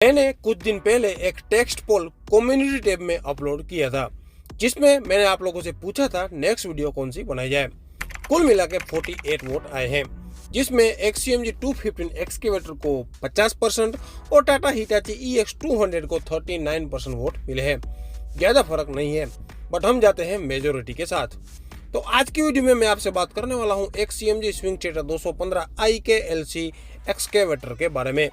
मैंने कुछ दिन पहले एक टेक्स्ट पोल कम्युनिटी टैब में अपलोड किया था, जिसमें मैंने आप लोगों से पूछा था नेक्स्ट वीडियो कौन सी बनाई जाए। कुल मिला के 48 वोट आए हैं, जिसमें XCMG 215 एक्सकेवेटर को 50% और टाटा हिटाची EX 200 को 39% वोट मिले हैं। ज़्यादा फर्क नहीं है, बट हम जाते हैं मेजोरिटी के साथ। तो आज की वीडियो में मैं आपसे बात करने वाला हूँ XCMG swing tractor 215 IKLC excavator के बारे में।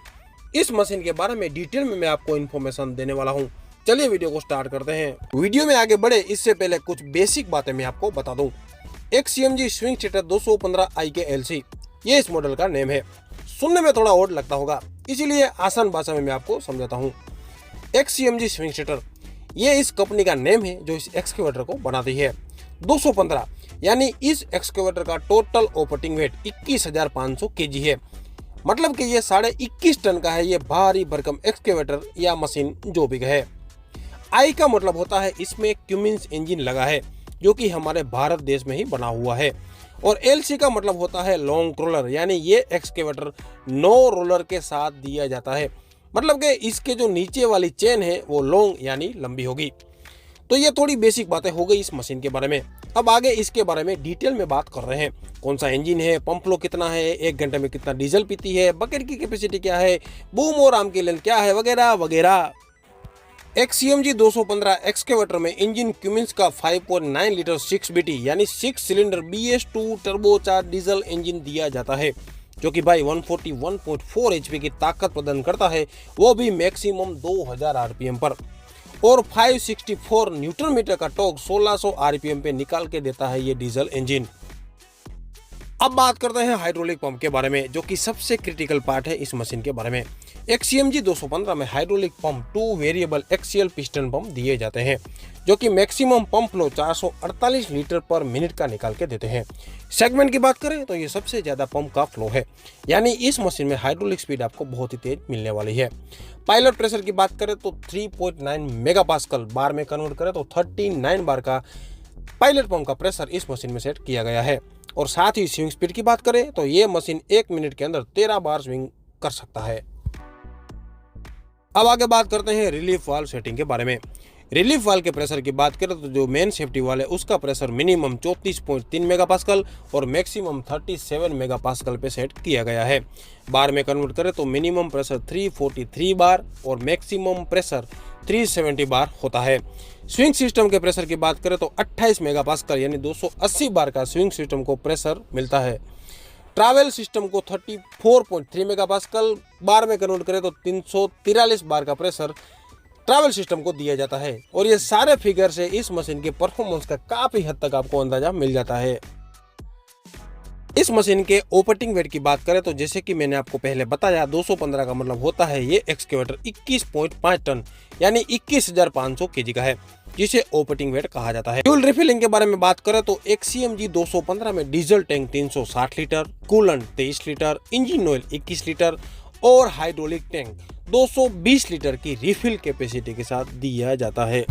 इस मशीन के बारे में डिटेल में मैं आपको इन्फॉर्मेशन देने वाला हूं। चलिए वीडियो को स्टार्ट करते हैं। वीडियो में आगे बढ़े इससे पहले कुछ बेसिक बातें मैं आपको बता दूं। XCMG स्विंग ट्रैक्टर 215 IKLC ये इस मॉडल का नेम है। सुनने में थोड़ा ओड लगता होगा, इसीलिए आसान भाषा में मैं आपको समझाता हूँ। XCMG स्विंग ट्रैक्टर ये इस कंपनी का नेम है जो इस एक्सकेवेटर को बनाती है। 215 यानी इस एक्सकेवेटर का टोटल ऑपरेटिंग वेट 21,500 kg है। मतलब कि ये 21.5 टन का है ये भारी भरकम एक्सकेवेटर या मशीन जो भी है। आई का मतलब होता है इसमें क्यूमिंस इंजन लगा है, जो कि हमारे भारत देश में ही बना हुआ है। और LC का मतलब होता है लॉन्ग रोलर, यानी ये एक्सकेवेटर 9 रोलर के साथ दिया जाता है। मतलब कि इसके जो नीचे वाली चेन है वो लॉन्ग यानी लंबी होगी। तो ये थोड़ी बेसिक बातें हो गई इस मशीन के बारे में। अब आगे इसके बारे में डिटेल में बात कर रहे हैं। कौन सा इंजन है, पंप फ्लो कितना है, 1 घंटे में कितना डीजल पीती है, बकेट की कैपेसिटी क्या है, बूम और आर्म की लेंथ क्या है, वगैरह वगैरह। XCMG 215 एक्सकेवेटर में इंजन क्यूमिंस का 5.9 लीटर 6BT यानी 6 cylinder BS2 turbocharge diesel engine दिया जाता है, जो कि भाई 141.4 HP की ताकत प्रदान करता है, वो भी मैक्सिमम 2000 RPM पर। और 564 न्यूटन मीटर का टॉर्क 1600 RPM पे निकाल के देता है ये डीजल इंजन। अब बात करते हैं हाइड्रोलिक पंप के बारे में, जो कि सबसे क्रिटिकल पार्ट है इस मशीन के बारे में। XCMG 215 में hydraulic pump 2 variable axial piston pump दिए जाते हैं, जो कि मैक्सिमम पंप फ्लो 448 लीटर पर मिनट का निकाल के देते हैं। सेगमेंट की बात करें तो ये सबसे ज्यादा पंप का फ्लो है, यानी इस मशीन में हाइड्रोलिक स्पीड आपको बहुत ही तेज मिलने वाली है। पायलट प्रेशर की बात करें तो 3.9 मेगापास्कल, बार में कन्वर्ट करें तो 39 बार का पायलट पंप का प्रेशर इस मशीन में सेट किया गया है। और साथ ही स्विंग स्पीड की बात करें तो ये मशीन 1 मिनट के अंदर 13 बार स्विंग कर सकता है। अब आगे बात करते हैं रिलीफ वाल्व सेटिंग के बारे में। रिलीफ वाल्व के प्रेशर की बात करें तो जो मेन सेफ्टी वाल है उसका प्रेशर मिनिमम 34.3 मेगापास्कल और मैक्सिमम 37 मेगापास्कल पे सेट किया गया है। बार में कन्वर्ट करें तो मिनिमम प्रेशर 343 बार और मैक्सिमम प्रेशर 370 बार होता है। स्विंग सिस्टम के प्रेशर की बात करें तो 28 मेगापास्कल यानी 280 बार का स्विंग सिस्टम को प्रेशर मिलता है। ट्रैवल सिस्टम को 34.3 मेगापास्कल, बार में कन्वर्ट करें तो 343 बार का प्रेशर ट्रैवल सिस्टम को दिया जाता है। और ये सारे फिगर से इस मशीन के परफॉर्मेंस का काफी हद तक आपको अंदाजा मिल जाता है। इस मशीन के ऑपरेटिंग वेट की बात करें तो जैसे कि मैंने आपको पहले बताया, 215 का मतलब होता है ये एक्सकेवेटर 21.5 टन यानी 21,500 kg का है, जिसे ऑपरेटिंग वेट कहा जाता है। फ्यूल रिफिलिंग के बारे में बात करें तो XCMG 215 में diesel tank 360 litre, coolant 23 litre, engine oil 21 litre और हाइड्रोलिक टैंक 220 लीटर की रिफिल कैपेसिटी के साथ दिया जाता है।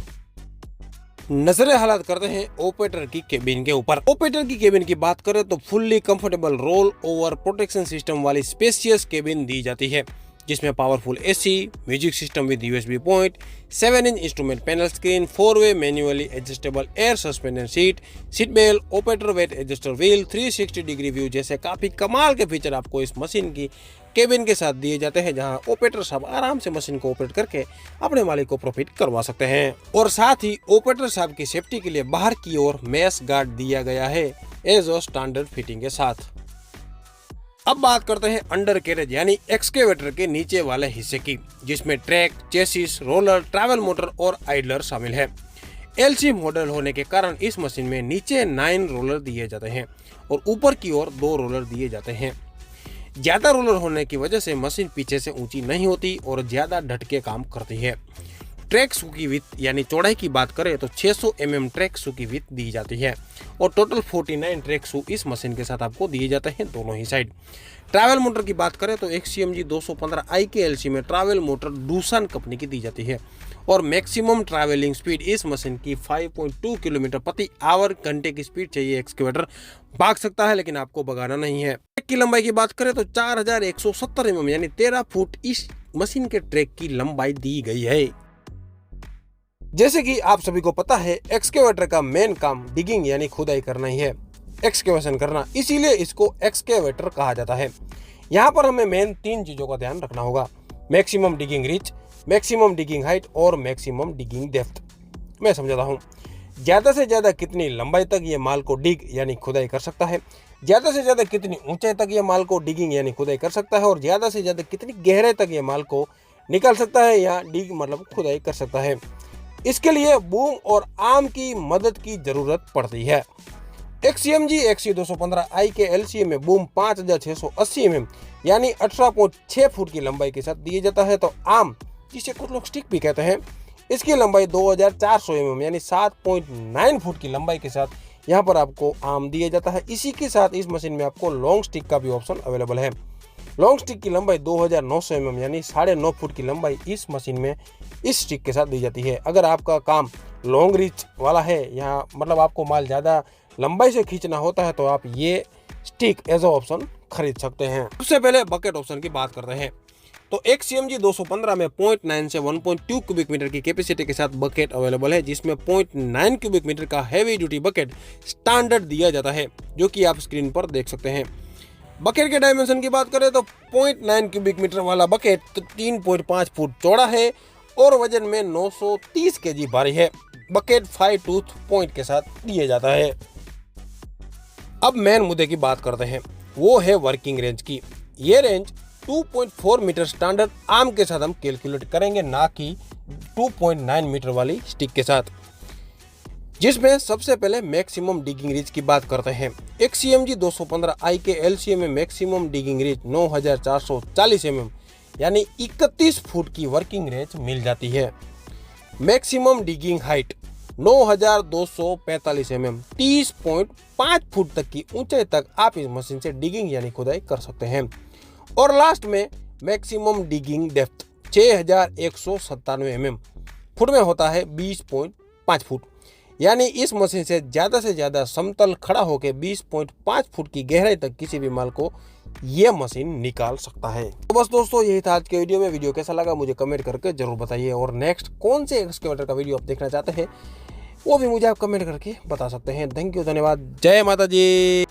नजरें हालात करते हैं ऑपरेटर की केबिन के ऊपर। ऑपरेटर की केबिन की बात करें तो fully comfortable roll over protection system वाली स्पेशियस केबिन दी जाती है, जिसमें powerful AC, music system with USB point, 7-inch instrument panel screen, 4-वे manually adjustable air suspension seat belt, operator weight adjuster wheel, 360 degree view जैसे काफी कमाल के फीचर आपको इस मशीन की केबिन के साथ दिए जाते हैं, जहां ऑपरेटर साहब आराम से मशीन को ऑपरेट करके अपने मालिक को प्रॉफिट करवा सकते हैं। और साथ ही ऑपरेटर साहब की सेफ्टी के लिए बाहर की ओर मैश गार्ड दिया गया है एज अ स्टैंडर्ड फिटिंग के साथ। अब बात करते हैं अंडर कैरेज यानी एक्सकेवेटर के नीचे वाले हिस्से की, जिसमें track, chassis, roller, travel motor और आइडलर शामिल है। LC मॉडल होने के कारण इस मशीन में नीचे 9 रोलर दिए जाते हैं और ऊपर की ओर 2 रोलर दिए जाते हैं। ज्यादा रोलर होने की वजह से मशीन पीछे से ऊंची नहीं होती और ज्यादा ढट के काम करती है। ट्रैक शू की विड्थ यानी चौड़ाई की बात करें तो 600 mm ट्रैक शू की विड्थ दी जाती है और टोटल 49 ट्रैक शू इस मशीन के साथ आपको दिए जाते हैं दोनों ही साइड। ट्रैवल मोटर की बात करें तो XCMG 215 IKLC में ट्रैवल मोटर डूसन कंपनी की दी जाती है और मैक्सिमम ट्रैवलिंग स्पीड इस मशीन की 5.2 किलोमीटर प्रति आवर घंटे की स्पीड चाहिए। एक्सकेवेटर भाग सकता है लेकिन आपको भगाना नहीं है। ट्रैक की लंबाई की बात करें तो 4170 mm यानी 13 फुट इस मशीन के ट्रैक की लंबाई दी गई है। जैसे कि आप सभी को पता है, एक्सकेवेटर का मेन काम डिगिंग यानी खुदाई करना ही है, एक्सकेवेशन करना, इसीलिए इसको एक्सकेवेटर कहा जाता है। यहाँ पर हमें मेन 3 चीजों का ध्यान रखना होगा: maximum digging reach, maximum digging height और मैक्सिमम डिगिंग डेप्थ। मैं समझाता हूँ। ज्यादा से ज्यादा कितनी लंबाई तक ये माल को डिग यानी खुदाई कर सकता है, ज्यादा से ज्यादा कितनी ऊंचाई तक ये माल को डिगिंग यानी खुदाई कर सकता है, और ज्यादा से ज्यादा कितनी गहराई तक ये माल को निकाल सकता है या डिग मतलब खुदाई कर सकता है। इसके लिए बूम और आर्म की मदद की जरूरत पड़ती है। XCMG XC215i के LCA में बूम 5680 mm यानी 18.6 फुट की लंबाई के साथ दिया जाता है, तो आर्म, जिसे कुछ लोग स्टिक भी कहते हैं, इसकी लंबाई 2400 mm यानी 7.9 फुट की लंबाई के साथ यहाँ पर आपको आर्म दिया जाता है। इसी के साथ इस मशीन में आपको लॉन्ग स्टिक का भी ऑप्शन अवेलेबल है। लॉन्ग स्टिक की लंबाई 2900 mm यानी 9.5 फुट की लंबाई इस मशीन में इस स्टिक के साथ दी जाती है। अगर आपका काम लॉन्ग रीच वाला है, यहाँ मतलब आपको माल ज़्यादा लंबाई से खींचना होता है, तो आप ये स्टिक एज अ ऑप्शन खरीद सकते हैं। सबसे पहले बकेट ऑप्शन की बात करते हैं। तो XCMG 215 में 0.9 से 1.2 क्यूबिक मीटर की कैपेसिटी के साथ बकेट अवेलेबल है, जिसमें 0.9 क्यूबिक मीटर का हैवी ड्यूटी बकेट स्टैंडर्ड दिया जाता है, जो कि आप स्क्रीन पर देख सकते हैं। बकेट के डायमेंशन की बात करें तो 0.9 क्यूबिक मीटर वाला बकेट 3.5 फुट चौड़ा है और वजन में 930 kg भारी है। बकेट 5 टूथ पॉइंट के साथ दिया जाता है। अब मेन मुद्दे की बात करते हैं, वो है वर्किंग रेंज की। ये रेंज 2.4 मीटर स्टैंडर्ड आर्म के साथ हम कैलकुलेट करेंगे, ना कि 2.9 मीटर वाली स्टिक के साथ, जिसमें सबसे पहले मैक्सिमम डिगिंग रीच की बात करते हैं। XCMG 215i के LCA में मैक्सिमम डिगिंग रीच 9440 mm यानी 31 फुट की वर्किंग रेंज मिल जाती है। Maximum digging height 9245 mm 30.5 foot तक की ऊंचाई तक आप इस मशीन से डिगिंग यानी खुदाई कर सकते हैं। और लास्ट में maximum digging depth 6197 mm foot में होता है 20.5 फुट, यानी इस मशीन से ज़्यादा समतल खड़ा होकर 20.5 फुट की गहराई तक किसी भी माल को यह मशीन निकाल सकता है। तो बस दोस्तों, यही था आज के वीडियो में। वीडियो कैसा लगा मुझे कमेंट करके जरूर बताइए, और नेक्स्ट कौन से एक्सकेवेटर का वीडियो आप देखना चाहते हैं वो भी मुझे आप कमेंट करके बता सकते हैं। थैंक यू, धन्यवाद, जय माता जी।